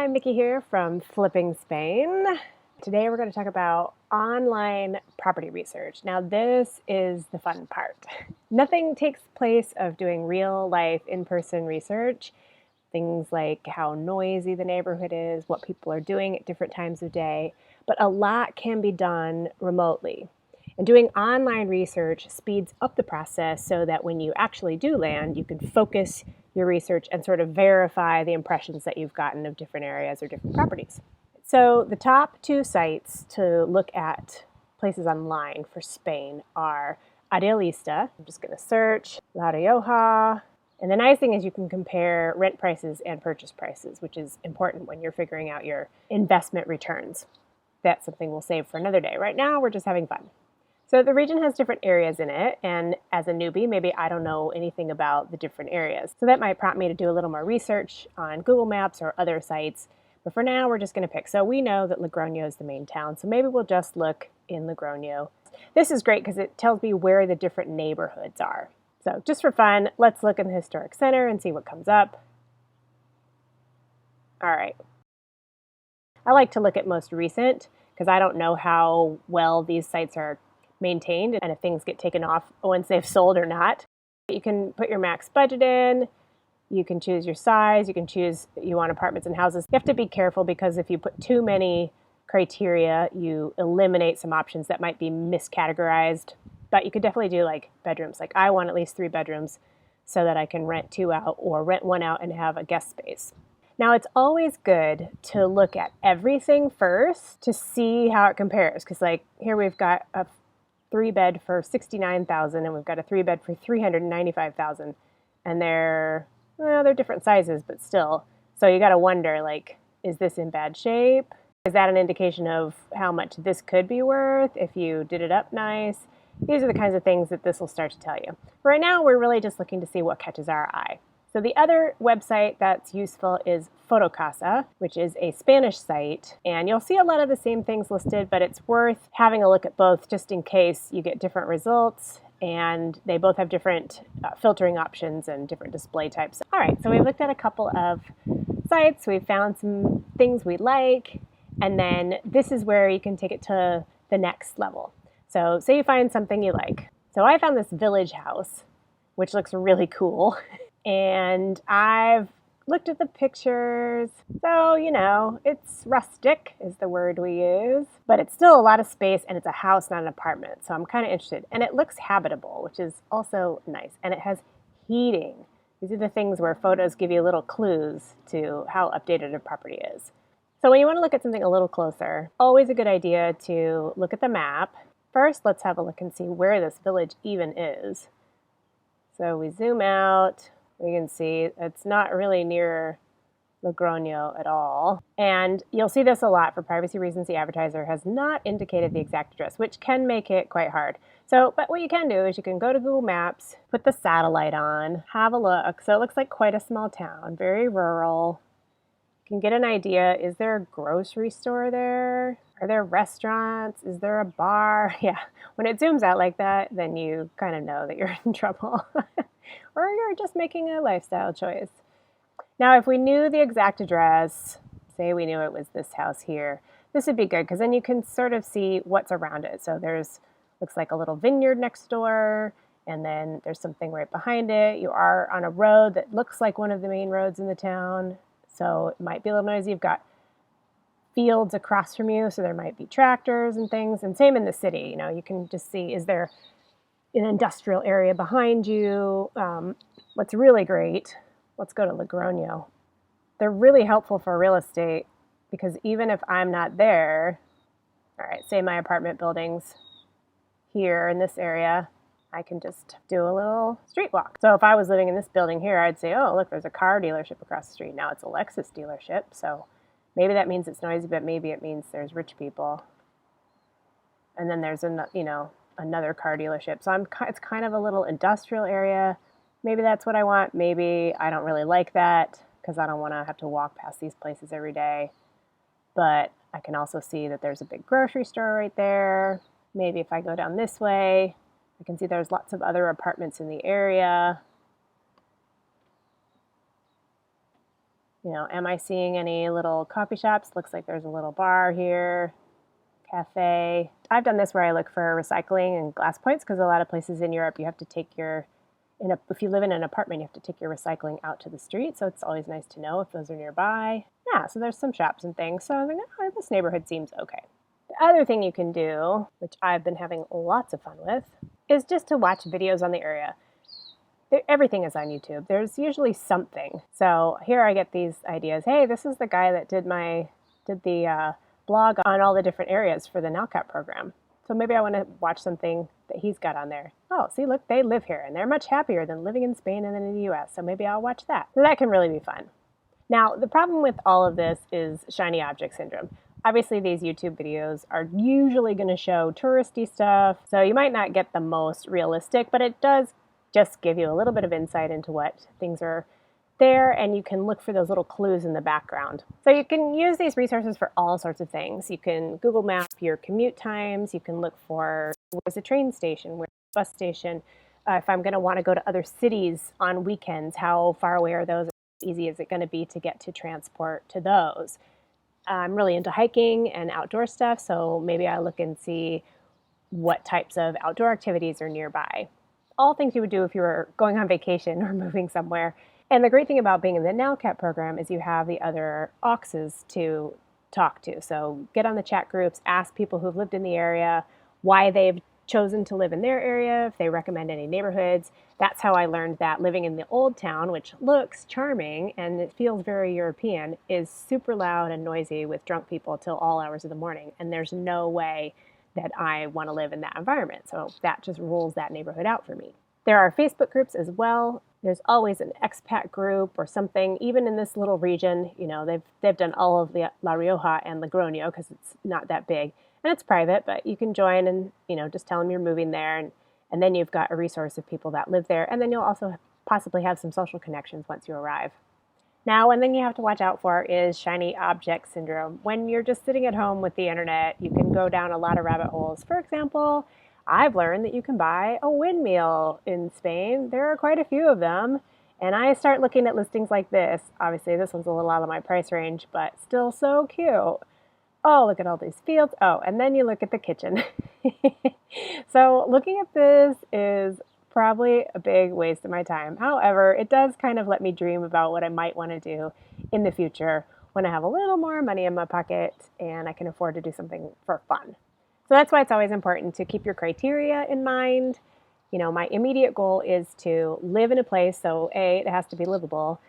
Hi, Mickey here from Flipping Spain. Today we're going to talk about online property research. Now, this is the fun part. Nothing takes place of doing real life in-person research. Things like how noisy the neighborhood is, what people are doing at different times of day, but a lot can be done remotely. And doing online research speeds up the process so that when you actually do land, you can focus your research and sort of verify the impressions that you've gotten of different areas or different properties. So the top two sites to look at places online for Spain are Idealista. I'm just going to search La Rioja. And the nice thing is you can compare rent prices and purchase prices, which is important when you're figuring out your investment returns. That's something we'll save for another day. Right now, we're just having fun. So the region has different areas in it, and as a newbie, maybe I don't know anything about the different areas. So that might prompt me to do a little more research on Google Maps or other sites, but for now, we're just going to pick. So we know that Logroño is the main town, so maybe we'll just look in Logroño. This is great because it tells me where the different neighborhoods are. So just for fun, let's look in the historic center and see what comes up. All right. I like to look at most recent because I don't know how well these sites are maintained and if things get taken off once they've sold or not. You can put your max budget in, you can choose your size, you can choose you want apartments and houses. You have to be careful because if you put too many criteria, you eliminate some options that might be miscategorized. But you could definitely do like bedrooms. Like I want at least 3 bedrooms so that I can rent 2 out or rent 1 out and have a guest space. Now, it's always good to look at everything first to see how it compares. Because like here we've got a 3-bed for $69,000 and we've got a 3-bed for $395,000. And they're different sizes, but still. So you got to wonder, like, is this in bad shape? Is that an indication of how much this could be worth if you did it up nice? These are the kinds of things that this will start to tell you. Right now, we're really just looking to see what catches our eye. So the other website that's useful is Fotocasa, which is a Spanish site. And you'll see a lot of the same things listed, but it's worth having a look at both just in case you get different results. And they both have different filtering options and different display types. All right, so we've looked at a couple of sites. We've found some things we like. And then this is where you can take it to the next level. So say you find something you like. So I found this village house, which looks really cool. And I've looked at the pictures. So, it's rustic is the word we use, but it's still a lot of space and it's a house, not an apartment. So I'm kind of interested. And it looks habitable, which is also nice. And it has heating. These are the things where photos give you little clues to how updated a property is. So when you want to look at something a little closer, always a good idea to look at the map. First, let's have a look and see where this village even is. So we zoom out. We can see it's not really near Logroño at all. And you'll see this a lot. For privacy reasons, the advertiser has not indicated the exact address, which can make it quite hard. So, but what you can do is you can go to Google Maps, put the satellite on, have a look. So it looks like quite a small town, very rural. You can get an idea. Is there a grocery store there? Are there restaurants? Is there a bar? Yeah, when it zooms out like that, then you kind of know that you're in trouble. Or you're just making a lifestyle choice. Now, if we knew the exact address, say we knew it was this house here, this would be good because then you can sort of see what's around it. So looks like a little vineyard next door, and then there's something right behind it. You are on a road that looks like one of the main roads in the town, so it might be a little noisy. You've got fields across from you, so there might be tractors and things, and same in the city. You can just see, is there an industrial area behind you? What's really great, let's go to Logroño. They're really helpful for real estate because even if I'm not there, all right, say my apartment building's here in this area, I can just do a little street walk. So if I was living in this building here, I'd say, oh, look, there's a car dealership across the street. Now it's a Lexus dealership, so maybe that means it's noisy, but maybe it means there's rich people. And then there's another car dealership. So it's kind of a little industrial area. Maybe that's what I want. Maybe I don't really like that because I don't want to have to walk past these places every day. But I can also see that there's a big grocery store right there. Maybe if I go down this way, I can see there's lots of other apartments in the area. Am I seeing any little coffee shops? Looks like there's a little bar here, cafe. I've done this where I look for recycling and glass points because a lot of places in Europe you have to take if you live in an apartment, you have to take your recycling out to the street. So it's always nice to know if those are nearby. Yeah, so there's some shops and things. So I was like, oh, this neighborhood seems okay. The other thing you can do, which I've been having lots of fun with, is just to watch videos on the area. Everything is on YouTube. There's usually something. So here I get these ideas. Hey, this is the guy that did the blog on all the different areas for the NALCAP program. So maybe I want to watch something that he's got on there. Oh, see, look, they live here, and they're much happier than living in Spain and then in the US. So maybe I'll watch that. So that can really be fun. Now, the problem with all of this is shiny object syndrome. Obviously, these YouTube videos are usually going to show touristy stuff, so you might not get the most realistic, but it does just give you a little bit of insight into what things are there, and you can look for those little clues in the background. So you can use these resources for all sorts of things. You can Google Map your commute times. You can look for where's the train station, where's the bus station. If I'm going to want to go to other cities on weekends, how far away are those? How easy is it going to be to get to transport to those? I'm really into hiking and outdoor stuff, so maybe I look and see what types of outdoor activities are nearby. All things you would do if you were going on vacation or moving somewhere. And the great thing about being in the NALCAP program is you have the other AUXes to talk to. So get on the chat groups, ask people who've lived in the area why they've chosen to live in their area, if they recommend any neighborhoods. That's how I learned that living in the old town, which looks charming and it feels very European, is super loud and noisy with drunk people till all hours of the morning. And there's no way that I want to live in that environment. So that just rules that neighborhood out for me. There are Facebook groups as well. There's always an expat group or something. Even in this little region, they've done all of the La Rioja and Logroño because it's not that big. And it's private, but you can join and, just tell them you're moving there. And then you've got a resource of people that live there. And then you'll also possibly have some social connections once you arrive. Now, one thing you have to watch out for is shiny object syndrome. When you're just sitting at home with the internet, you can go down a lot of rabbit holes. For example, I've learned that you can buy a windmill in Spain. There are quite a few of them. And I start looking at listings like this. Obviously, this one's a little out of my price range, but still so cute. Oh, look at all these fields. Oh, and then you look at the kitchen. So looking at this is probably a big waste of my time. However, it does kind of let me dream about what I might want to do in the future when I have a little more money in my pocket and I can afford to do something for fun. So that's why it's always important to keep your criteria in mind. My immediate goal is to live in a place, so A, it has to be livable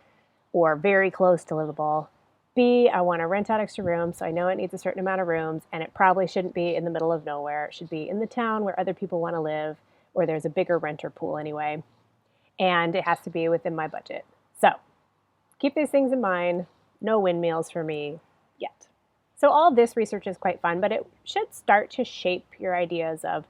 or very close to livable. B, I want to rent out extra rooms, so I know it needs a certain amount of rooms, and it probably shouldn't be in the middle of nowhere. It should be in the town where other people want to live, or there's a bigger renter pool anyway, and it has to be within my budget. So keep these things in mind. No windmills for me yet. So all this research is quite fun, but it should start to shape your ideas of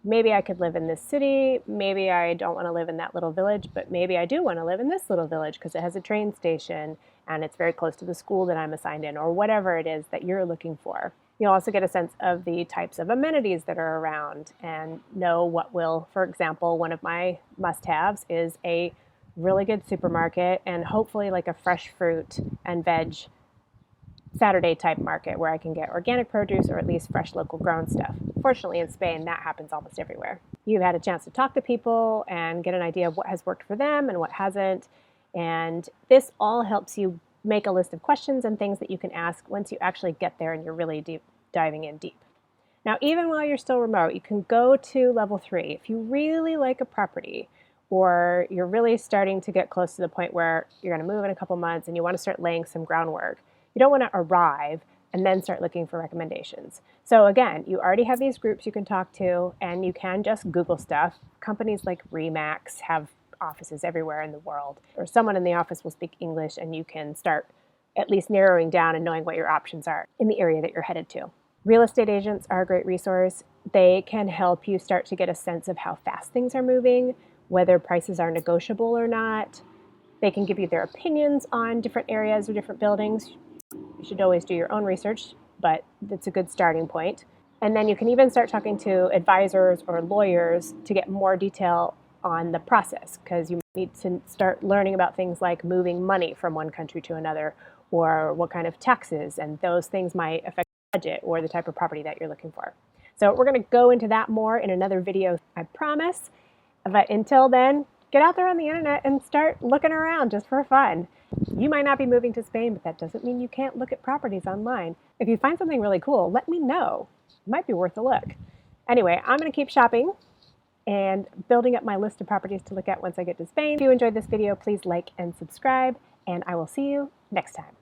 maybe I could live in this city, maybe I don't want to live in that little village, but maybe I do want to live in this little village because it has a train station and it's very close to the school that I'm assigned in, or whatever it is that you're looking for. You'll also get a sense of the types of amenities that are around and know what will, for example, one of my must-haves is a really good supermarket and hopefully like a fresh fruit and veg Saturday type market where I can get organic produce or at least fresh local grown stuff. Fortunately, in Spain, that happens almost everywhere. You've had a chance to talk to people and get an idea of what has worked for them and what hasn't. And this all helps you make a list of questions and things that you can ask once you actually get there and you're really diving in deep. Now, even while you're still remote, you can go to level 3. If you really like a property or you're really starting to get close to the point where you're going to move in a couple months and you want to start laying some groundwork, you don't want to arrive and then start looking for recommendations. So again, you already have these groups you can talk to and you can just Google stuff. Companies like Remax have offices everywhere in the world, or someone in the office will speak English and you can start at least narrowing down and knowing what your options are in the area that you're headed to. Real estate agents are a great resource. They can help you start to get a sense of how fast things are moving, whether prices are negotiable or not. They can give you their opinions on different areas or different buildings. You should always do your own research, but it's a good starting point. And then you can even start talking to advisors or lawyers to get more detail on the process, because you need to start learning about things like moving money from one country to another, or what kind of taxes, and those things might affect the budget or the type of property that you're looking for. So we're going to go into that more in another video, I promise. But until then, get out there on the internet and start looking around just for fun. You might not be moving to Spain, but that doesn't mean you can't look at properties online. If you find something really cool, let me know. It might be worth a look. Anyway, I'm going to keep shopping and building up my list of properties to look at once I get to Spain. If you enjoyed this video, please like and subscribe, and I will see you next time.